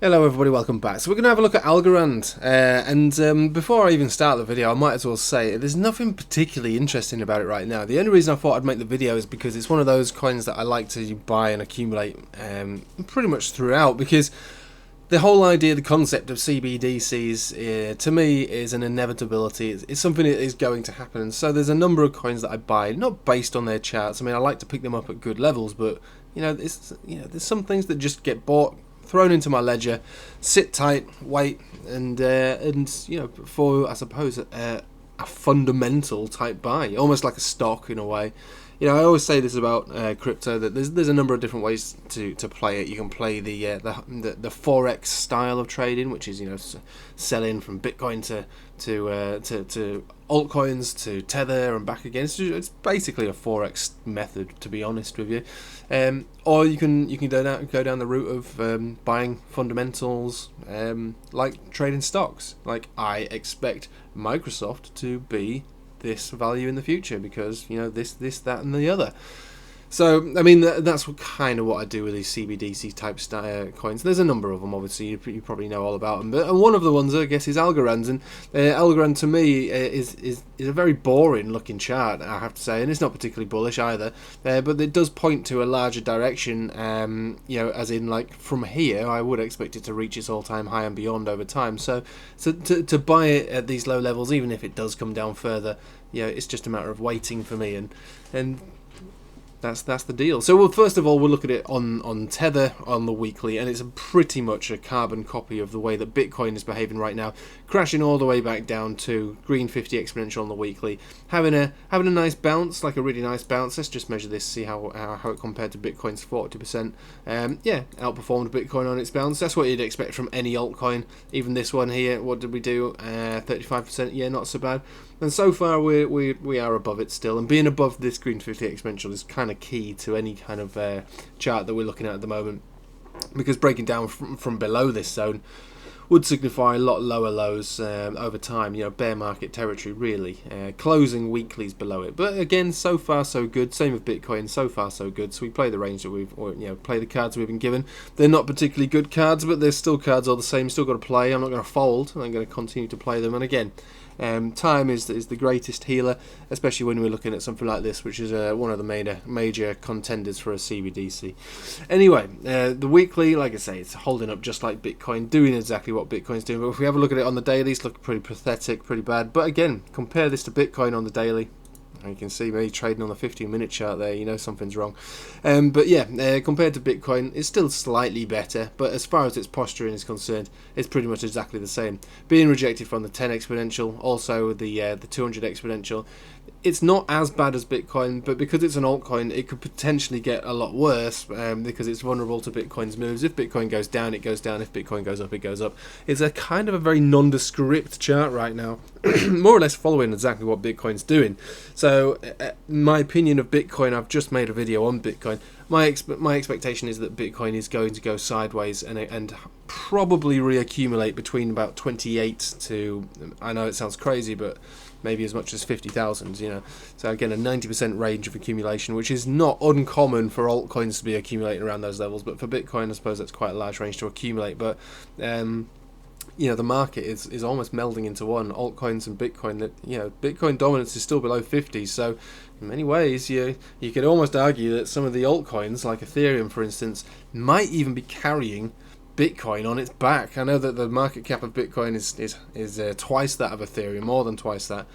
Hello everybody, welcome back. So we're going to have a look at Algorand, and before I even start the video I might as well say there's nothing particularly interesting about it right now. The only reason I thought I'd make the video is because it's one of those coins that I like to buy and accumulate pretty much throughout, because the whole idea, the concept of CBDCs, to me is an inevitability. It's something that is going to happen, and so there's a number of coins that I buy, not based on their charts. I mean, I like to pick them up at good levels, but there's some things that just get bought, thrown into my ledger, sit tight, wait, and for I suppose a fundamental type buy, almost like a stock in a way. I always say this about crypto, that there's a number of different ways to play it. You can play the forex style of trading, which is selling from Bitcoin to altcoins to Tether and back again. It's basically a forex method, to be honest with you. Or you can go down the route of buying fundamentals, like trading stocks. Like, I expect Microsoft to be this value in the future because this, that, and the other. So I mean that's kind of what I do with these CBDC type coins. There's a number of them, obviously you probably know all about them, but one of the ones I guess is Algorand, and Algorand to me is a very boring looking chart, I have to say, and it's not particularly bullish either, but it does point to a larger direction, as in, like, from here I would expect it to reach its all-time high and beyond over time. So to buy it at these low levels, even if it does come down further, it's just a matter of waiting for me, and that's the deal. So first of all, we'll look at it on Tether on the weekly, and it's pretty much a carbon copy of the way that Bitcoin is behaving right now, crashing all the way back down to green 50 exponential on the weekly, having a nice bounce, like a really nice bounce. Let's just measure this, see how it compared to Bitcoin's 40%. Outperformed Bitcoin on its bounce. That's what you'd expect from any altcoin. Even this one here, what did we do? 35%. Yeah, not so bad. And so far we are above it still, and being above this green 50 exponential is kind of key to any kind of chart that we're looking at the moment, because breaking down from below this zone would signify a lot lower lows over time, bear market territory really, closing weeklies below it. But again, so far so good. Same with Bitcoin, so far so good. So we play the range that play the cards we've been given. They're not particularly good cards, but they're still cards all the same. Still got to play. I'm not going to fold. I'm going to continue to play them. And again, time is the greatest healer, especially when we're looking at something like this, which is one of the major contenders for a CBDC. Anyway, the weekly, like I say, it's holding up just like Bitcoin, doing exactly what Bitcoin's doing. But if we have a look at it on the daily, it's looking pretty pathetic, pretty bad. But again, compare this to Bitcoin on the daily. You can see me trading on the 15-minute chart there, something's wrong. But yeah, compared to Bitcoin, it's still slightly better, but as far as its posturing is concerned, it's pretty much exactly the same. Being rejected from the 10 exponential, also the 200 exponential. It's not as bad as Bitcoin, but because it's an altcoin, it could potentially get a lot worse, because it's vulnerable to Bitcoin's moves. If Bitcoin goes down, it goes down. If Bitcoin goes up, it goes up. It's a kind of a very nondescript chart right now, more or less following exactly what Bitcoin's doing. So, my opinion of Bitcoin, I've just made a video on Bitcoin. My expectation is that Bitcoin is going to go sideways and probably reaccumulate between about 28 to, I know it sounds crazy, but maybe as much as 50,000, So again, a 90% range of accumulation, which is not uncommon for altcoins to be accumulating around those levels. But for Bitcoin, I suppose that's quite a large range to accumulate. But the market is almost melding into one, altcoins and Bitcoin. That Bitcoin dominance is still below 50. So in many ways, you could almost argue that some of the altcoins, like Ethereum, for instance, might even be carrying Bitcoin on its back. I know that the market cap of Bitcoin is twice that of Ethereum, more than twice that.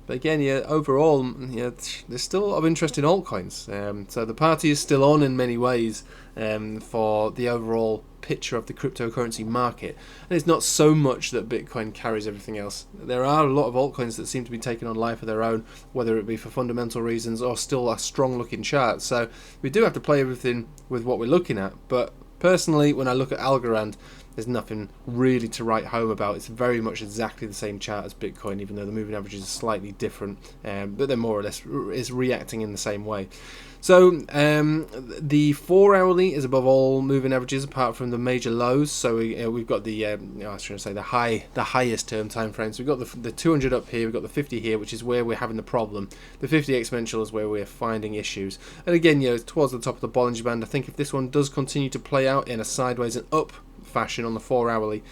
But again, overall, there's still a lot of interest in altcoins. So the party is still on in many ways for the overall picture of the cryptocurrency market. And it's not so much that Bitcoin carries everything else. There are a lot of altcoins that seem to be taking on life of their own, whether it be for fundamental reasons or still a strong looking chart. So we do have to play everything with what we're looking at. But personally, when I look at Algorand, there's nothing really to write home about. It's very much exactly the same chart as Bitcoin, even though the moving averages are slightly different, but they're more or less is reacting in the same way. So the 4-hourly is above all moving averages apart from the major lows. So we've got the I was trying to say the highest term time frames. We've got the 200 up here. We've got the 50 here, which is where we're having the problem. The 50 exponential is where we're finding issues. And again, towards the top of the Bollinger Band. I think if this one does continue to play out in a sideways and up fashion on the 4-hourly,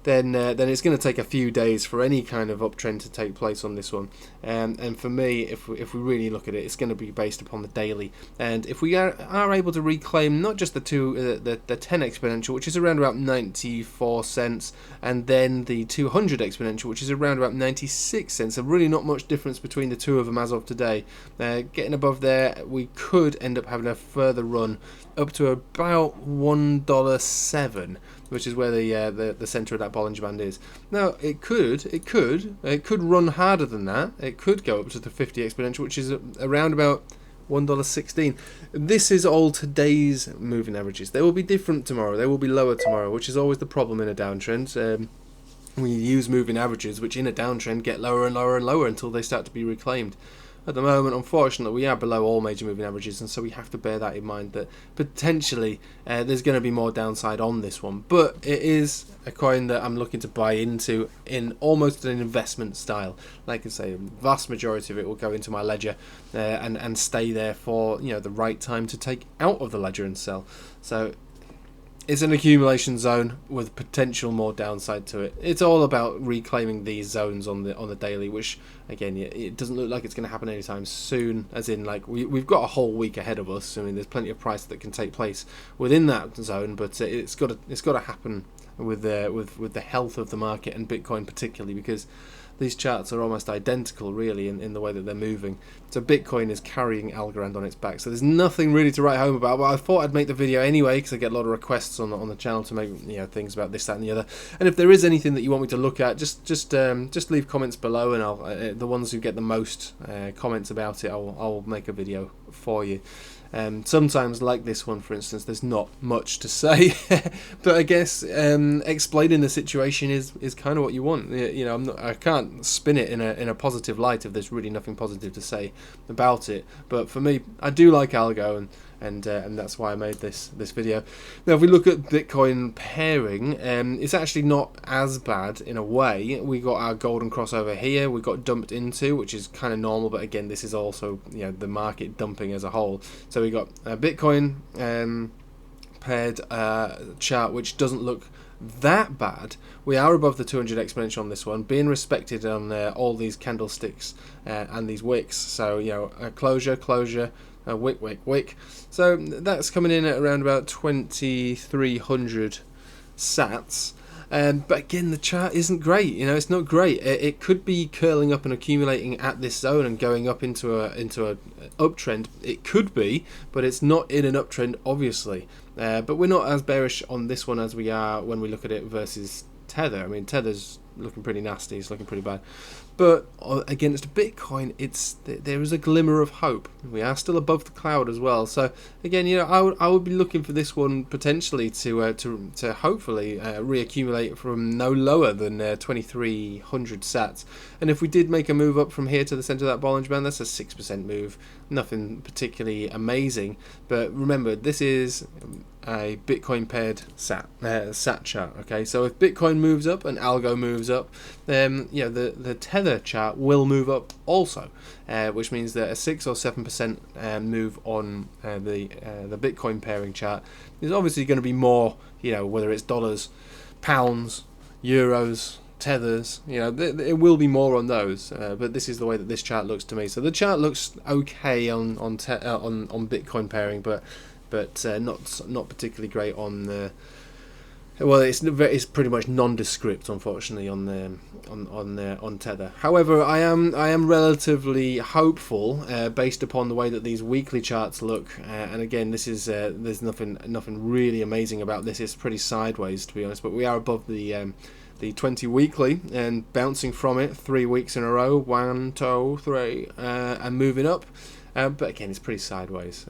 then it's going to take a few days for any kind of uptrend to take place on this one. And for me, if we really look at it, it's going to be based upon the daily. And if we are able to reclaim not just the 10 exponential, which is around about 94 cents, and then the 200 exponential, which is around about 96 cents, so really not much difference between the two of them as of today. Getting above there, we could end up having a further run up to about $1.07, which is where the center of that Bollinger Band is. Now it could run harder than that. It could go up to the 50 exponential, which is around about $1.16. This is all today's moving averages. They will be different tomorrow. They will be lower tomorrow, which is always the problem in a downtrend. We use moving averages, which in a downtrend get lower and lower and lower until they start to be reclaimed. At the moment, unfortunately, we are below all major moving averages, and so we have to bear that in mind, that potentially there's going to be more downside on this one. But it is a coin that I'm looking to buy into in almost an investment style. Like I say, the vast majority of it will go into my ledger and stay there for the right time to take out of the ledger and sell. So it's an accumulation zone with potential more downside to it. It's all about reclaiming these zones on the daily, which again, it doesn't look like it's going to happen anytime soon. As in, like we've got a whole week ahead of us. I mean, there's plenty of price that can take place within that zone, but it's got to happen with the health of the market and Bitcoin particularly, because these charts are almost identical really in the way that they're moving. So Bitcoin is carrying Algorand on its back. So there's nothing really to write home about, but I thought I'd make the video anyway because I get a lot of requests on the channel to make things about this, that and the other. And if there is anything that you want me to look at, just leave comments below, and I'll the ones who get the most comments about it, I'll make a video for you. Sometimes, like this one for instance, there's not much to say, but I guess explaining the situation is kind of what you want. I can't spin it in a positive light if there's really nothing positive to say about it. But for me, I do like Algo, and that's why I made this video. Now, if we look at Bitcoin pairing, it's actually not as bad in a way. We got our golden crossover here. We got dumped into, which is kind of normal, but again, this is also the market dumping as a whole. So we got a Bitcoin paired chart, which doesn't look that bad. We are above the 200 exponential on this one, being respected on all these candlesticks and these wicks. So a closure, a wick. So that's coming in at around about 2,300 sats. But again, the chart isn't great. It's not great. It could be curling up and accumulating at this zone and going up into a uptrend. It could be, but it's not in an uptrend, obviously. But we're not as bearish on this one as we are when we look at it versus Tether. I mean, Tether's looking pretty nasty. It's looking pretty bad. But against Bitcoin, there is a glimmer of hope. We are still above the cloud as well. So again, I would be looking for this one potentially to hopefully reaccumulate from no lower than 2,300 sats. And if we did make a move up from here to the center of that Bollinger Band, that's a 6% move. Nothing particularly amazing. But remember, this is a Bitcoin paired sat chart. Okay, so if Bitcoin moves up and Algo moves up, then the Tether chart will move up also, which means that a 6 or 7% move on the Bitcoin pairing chart is obviously going to be more. Whether it's dollars, pounds, euros, tethers, it will be more on those. But this is the way that this chart looks to me. So the chart looks okay on Bitcoin pairing, but not particularly great on the. Well, it's pretty much nondescript, unfortunately, on Tether. However, I am relatively hopeful based upon the way that these weekly charts look. And again, this is there's nothing really amazing about this. It's pretty sideways, to be honest. But we are above the 20 weekly and bouncing from it 3 weeks in a row. 1, 2, 3, and moving up. But again, it's pretty sideways.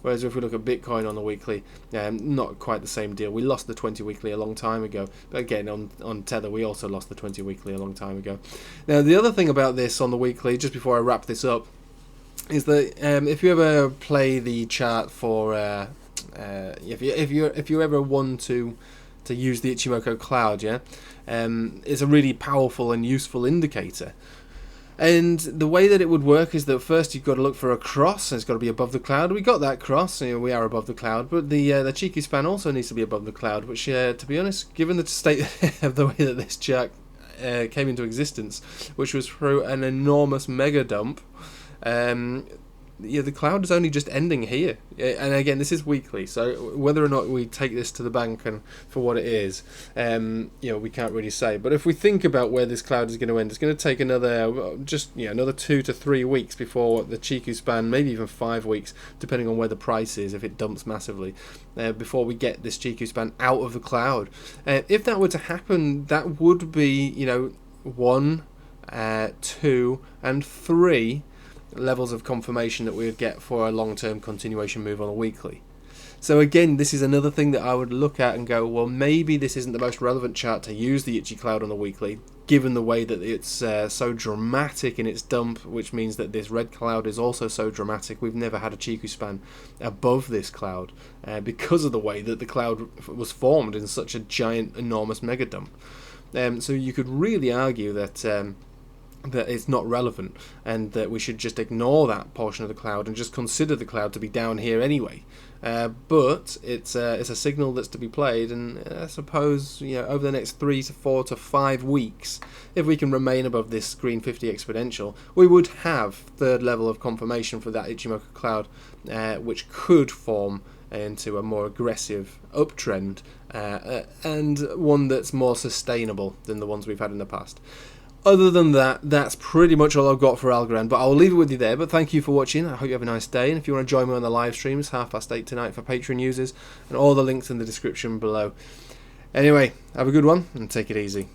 Whereas if we look at Bitcoin on the weekly, not quite the same deal. We lost the 20 weekly a long time ago. But again, on Tether, we also lost the 20 weekly a long time ago. Now, the other thing about this on the weekly, just before I wrap this up, is that if you ever play the chart for, if you ever want to use the Ichimoku Cloud, it's a really powerful and useful indicator. And the way that it would work is that first you've got to look for a cross, and it's got to be above the cloud. We got that cross, we are above the cloud, but the cheeky span also needs to be above the cloud, which, to be honest, given the state of the way that this chart came into existence, which was through an enormous mega dump, the cloud is only just ending here. And again, this is weekly, so whether or not we take this to the bank and for what it is, we can't really say. But if we think about where this cloud is going to end, it's going to take another another 2 to 3 weeks before the Chiku span, maybe even 5 weeks, depending on where the price is, if it dumps massively, before we get this Chiku span out of the cloud. If that were to happen, that would be 1, 2, and 3 levels of confirmation that we would get for a long-term continuation move on a weekly. So again, this is another thing that I would look at and go, well, maybe this isn't the most relevant chart to use the Ichi Cloud on the weekly, given the way that it's so dramatic in its dump, which means that this red cloud is also so dramatic. We've never had a Chiku span above this cloud because of the way that the cloud was formed in such a giant, enormous mega dump. So you could really argue that it's not relevant, and that we should just ignore that portion of the cloud and just consider the cloud to be down here anyway. But it's a signal that's to be played, and I suppose over the next 3 to 4 to 5 weeks, if we can remain above this green 50 exponential, we would have third level of confirmation for that Ichimoku Cloud, which could form into a more aggressive uptrend, and one that's more sustainable than the ones we've had in the past. Other than that, that's pretty much all I've got for Algorand, but I'll leave it with you there. But thank you for watching. I hope you have a nice day, and if you want to join me on the live streams, 8:30 tonight for Patreon users, and all the links in the description below. Anyway, have a good one, and take it easy.